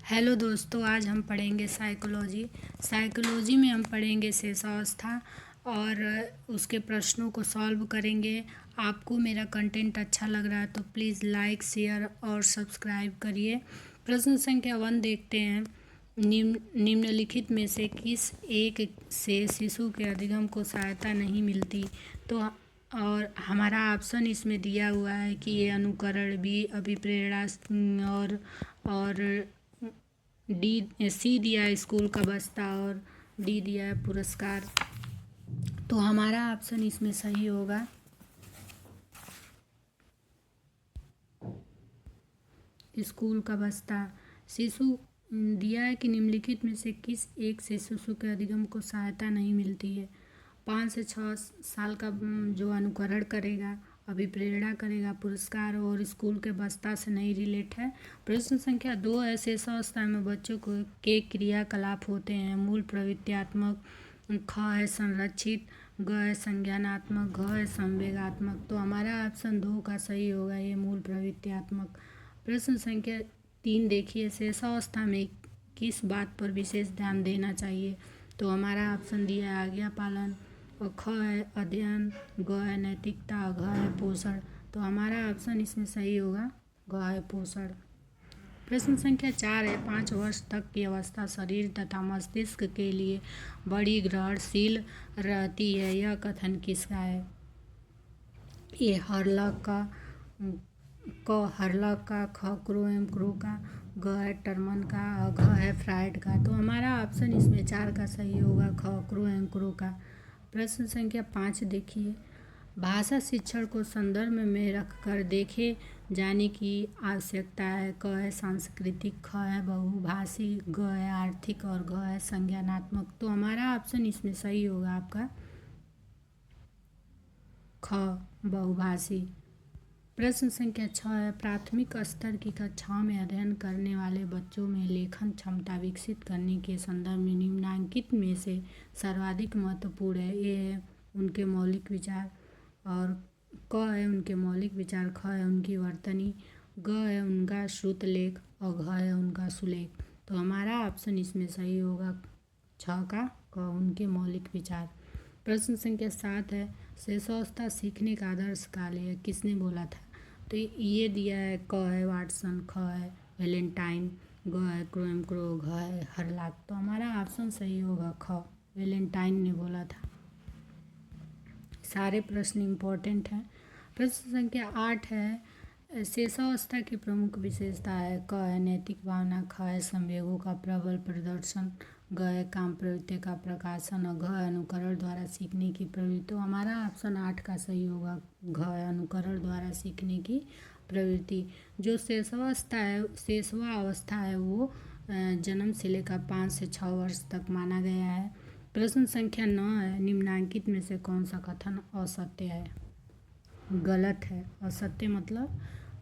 Hello दोस्तों, आज हम पढ़ेंगे साइकोलॉजी में हम पढ़ेंगे शेषावस्था और उसके प्रश्नों को सॉल्व करेंगे। आपको मेरा कंटेंट अच्छा लग रहा है तो प्लीज़ लाइक शेयर और सब्सक्राइब करिए। प्रश्न संख्या 1 देखते हैं। निम्नलिखित में से किस एक से शिशु के अधिगम को सहायता नहीं मिलती? तो और हमारा ऑप्शन इसमें दिया हुआ है कि ये अनुकरण, बी अभिप्रेरणा और सी दिया है स्कूल का बस्ता और डी दिया है पुरस्कार। तो हमारा ऑप्शन इसमें सही होगा स्कूल का बस्ता। शिशु दिया है कि निम्नलिखित में से किस एक से शिशु के अधिगम को सहायता नहीं मिलती है। 5 से 6 साल का जो अनुकरण करेगा, अभिप्रेरणा करेगा, पुरस्कार और स्कूल के बस्ता से नहीं रिलेट है। प्रश्न संख्या 2 है। शेषावस्था में बच्चों को के क्रियाकलाप होते हैं। मूल प्रवृत्त्यात्मक, ख है संरक्षित, ग है संज्ञानात्मक, घ है संवेगात्मक। तो हमारा ऑप्शन 2 का सही होगा, ये मूल प्रवृत्त्यात्मक। प्रश्न संख्या 3 देखिए। शेषावस्था में किस बात पर विशेष ध्यान देना चाहिए? तो हमारा ऑप्शन दिया है आज्ञा पालन और ख है अध्ययन, ग है नैतिकता, घ है पोषण। तो हमारा ऑप्शन इसमें सही होगा, घ है पोषण। प्रश्न संख्या 4 है। 5 वर्ष तक की अवस्था शरीर तथा मस्तिष्क के लिए बड़ी ग्रहणशील रहती है। यह कथन किसका है? ये हर्लॉक का, ख क्रो एम क्रो का, ग है टर्मन का और घ है फ्राइड का। तो हमारा ऑप्शन इसमें 4 का सही होगा, ख क्रो एम क्रो का। प्रश्न संख्या 5 देखिए। भाषा शिक्षण को संदर्भ में रखकर देखे जाने की आवश्यकता है। क है सांस्कृतिक, ख है बहुभाषी, ग है आर्थिक और घ है संज्ञानात्मक। तो हमारा ऑप्शन इसमें सही होगा आपका ख बहुभाषी। प्रश्न संख्या 6 है। प्राथमिक स्तर की कक्षाओं में अध्ययन करने वाले बच्चों में लेखन क्षमता विकसित करने के संदर्भ में निम्नलिखित में से सर्वाधिक महत्वपूर्ण है। ए है उनके मौलिक विचार और क है उनके मौलिक विचार, ख है उनकी वर्तनी, ग है उनका श्रुत लेख और घ है उनका सुलेख। तो हमारा ऑप्शन इसमें सही होगा 6 का, क उनके मौलिक विचार। प्रश्न संख्या 7 है। शेषावस्था सीखने का आदर्श काल है, किसने बोला था? तो ये दिया है, क है वाटसन, ख है वैलेंटाइन, ग है क्रोएम क्रो, घ है हर्लॉक। तो हमारा ऑप्शन सही होगा ख, वैलेंटाइन ने बोला था। सारे प्रश्न इम्पोर्टेंट हैं। प्रश्न संख्या 8 है। शेषावस्था की प्रमुख विशेषता है। क है नैतिक भावना, ख है संवेगों का प्रबल प्रदर्शन, ग है काम प्रवृत्ति का प्रकाशन और घ अनुकरण द्वारा सीखने की प्रवृत्ति। तो हमारा ऑप्शन 8 का सही होगा, घ अनुकरण द्वारा सीखने की प्रवृत्ति। जो शेषवा अवस्था है वो जन्म से लेकर 5 से 6 वर्ष तक माना गया है। प्रश्न संख्या 9 है। निम्नांकित में से कौन सा कथन असत्य है? गलत है। असत्य मतलब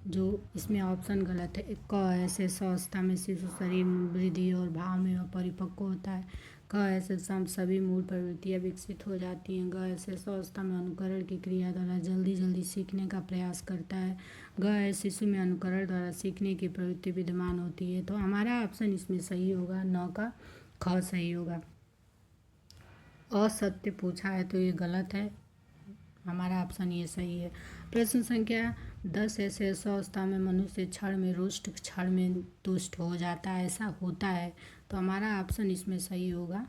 जो इसमें ऑप्शन गलत है। क है शेषावस्था में शिशु शरीर वृद्धि और भाव में परिपक्व होता है। क है सभी मूल प्रवृत्तियाँ विकसित हो जाती हैं। ग है शेषावस्था में अनुकरण की क्रिया द्वारा जल्दी सीखने का प्रयास करता है। घ है शिशु में अनुकरण द्वारा सीखने की प्रवृत्ति विद्यमान होती है। तो हमारा ऑप्शन इसमें सही होगा, 9 का ख सही होगा। असत्य पूछा है तो ये गलत है, हमारा ऑप्शन ये सही है। प्रश्न संख्या 10 है। शेषावस्था में मनुष्य क्षण में रुष्ट, क्षण में तुष्ट हो जाता है, ऐसा होता है। तो हमारा ऑप्शन इसमें सही होगा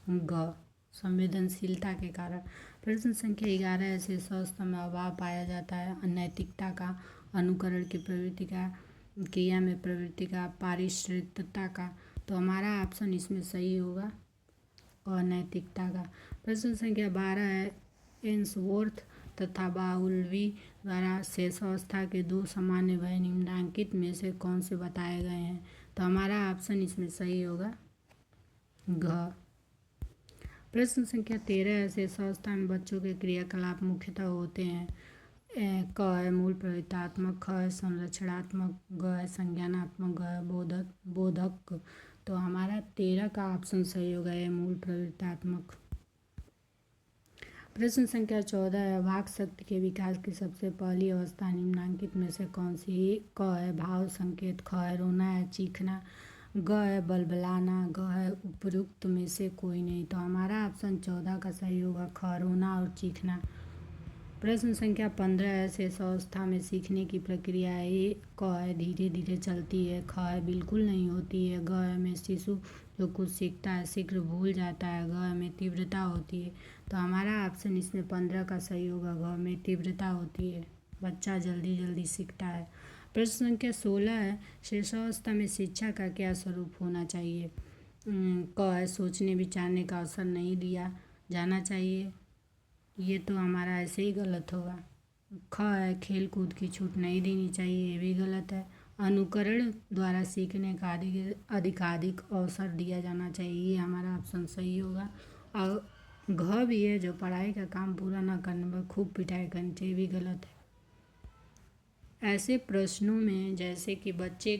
ग, संवेदनशीलता के कारण। प्रश्न संख्या 11 है। शेषावस्था में अभाव पाया जाता है अनैतिकता का, अनुकरण की प्रवृत्ति का, क्रिया में प्रवृत्ति का, पारिश्रितता का। तो हमारा ऑप्शन इसमें सही होगा अनैतिकता का। प्रश्न संख्या 12 है। एंसवोर्थ तथा बाउल्वी द्वारा शेषावस्था के 2 सामान्य भय निम्नांकित में से कौन से बताए गए हैं? तो हमारा ऑप्शन इसमें सही होगा घ। प्रश्न संख्या 13 है। शेषावस्था में बच्चों के क्रियाकलाप मुख्यतः होते हैं। क है मूल प्रवृत्तात्मक, ख है संरक्षणात्मक, ग है संज्ञानात्मक, घ है बोधक। तो हमारा 13 का ऑप्शन सही होगा, ये मूल प्रवृत्तात्मक। प्रश्न संख्या 14 है, वाक शक्ति के विकास की सबसे पहली अवस्था निम्नलिखित में से कौन सी है? क है भाव संकेत, ख है रोना या चीखना, ग है बलबलाना, घ है उपयुक्त में से कोई नहीं। तो हमारा ऑप्शन 14 का सही होगा, ख रोना और चीखना। प्रश्न संख्या 15 है, शेष अवस्था में सीखने की प्रक्रिया है। क है धीरे धीरे चलती है, ख है बिल्कुल नहीं होती है, ग है में शिशु जो कुछ सीखता है शीघ्र भूल जाता है, घ में तीव्रता होती है। तो हमारा ऑप्शन इसमें 15 का सही होगा, घ में तीव्रता होती है, बच्चा जल्दी जल्दी सीखता है। प्रश्न संख्या 16 है, शेषावस्था में शिक्षा का क्या स्वरूप होना चाहिए? क है सोचने विचारने का अवसर नहीं दिया जाना चाहिए, ये तो हमारा ऐसे ही गलत होगा। ख है खेल कूद की छूट नहीं देनी चाहिए, ये भी गलत है। अनुकरण द्वारा सीखने का अधिकाधिक अवसर दिया जाना चाहिए, ये हमारा ऑप्शन सही होगा। और घ भी है, जो पढ़ाई का काम पूरा ना करने पर खूब पिटाई करनी चाहिए, भी गलत है। ऐसे प्रश्नों में जैसे कि बच्चे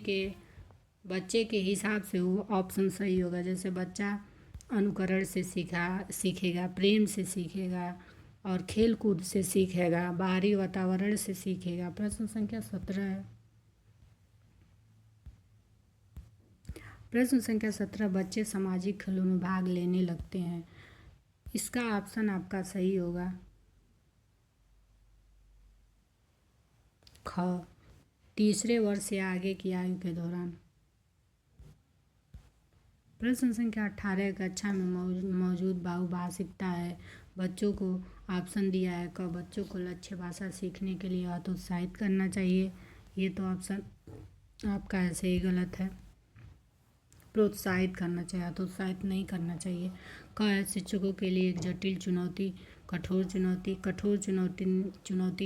के हिसाब से वो ऑप्शन सही होगा। जैसे बच्चा अनुकरण से सीखेगा, प्रेम से सीखेगा और खेल कूद से सीखेगा, बाहरी वातावरण से सीखेगा। प्रश्न संख्या 17 है। प्रश्न संख्या 17, बच्चे सामाजिक खेलों में भाग लेने लगते हैं, इसका ऑप्शन आपका सही होगा, ख तीसरे वर्ष या आगे की आयु के दौरान। प्रश्न संख्या 18, कक्षा में मौजूद बहुभाषिकता है, बच्चों को ऑप्शन दिया है। क बच्चों को लक्ष्य भाषा सीखने के लिए हतोत्साहित करना चाहिए, ये तो ऑप्शन आपका ऐसे ही गलत है। प्रोत्साहित करना चाहिए, हतोत्साहित नहीं करना चाहिए। क है शिक्षकों के लिए एक जटिल चुनौती, कठोर चुनौती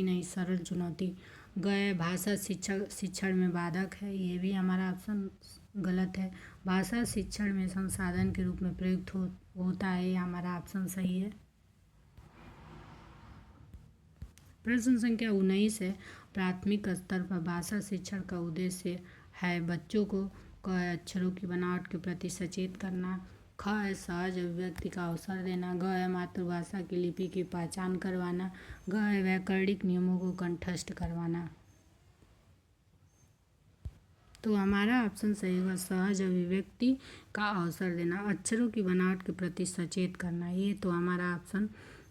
नहीं, सरल चुनौती। ग है भाषा शिक्षण में बाधक है, ये भी हमारा ऑप्शन गलत है। भाषा शिक्षण में संसाधन के रूप में प्रयुक्त होता है, ये हमारा ऑप्शन सही है। प्रश्न संख्या 19 है, प्राथमिक स्तर पर भाषा शिक्षण का उद्देश्य है बच्चों को क अक्षरों की बनावट के प्रति सचेत करना, ख है सहज अभिव्यक्ति का अवसर देना, ग है मातृभाषा की लिपि की पहचान करवाना, घ है व्याकरणिक नियमों को कंठस्थ करवाना। तो हमारा ऑप्शन सही होगा, सहज अभिव्यक्ति का अवसर देना, अक्षरों की बनावट के प्रति सचेत करना, ये तो हमारा ऑप्शन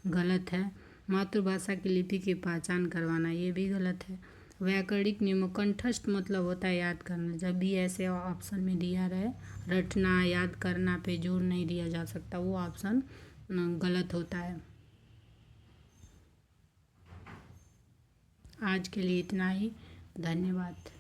गलत है। मातृभाषा की लिपि की पहचान करवाना, ये भी गलत है। व्याकरणिक नियमों, कंठस्थ मतलब होता है याद करना, जब भी ऐसे ऑप्शन में दिया रहे रटना याद करना पे जोर नहीं दिया जा सकता, वो ऑप्शन गलत होता है। आज के लिए इतना ही, धन्यवाद।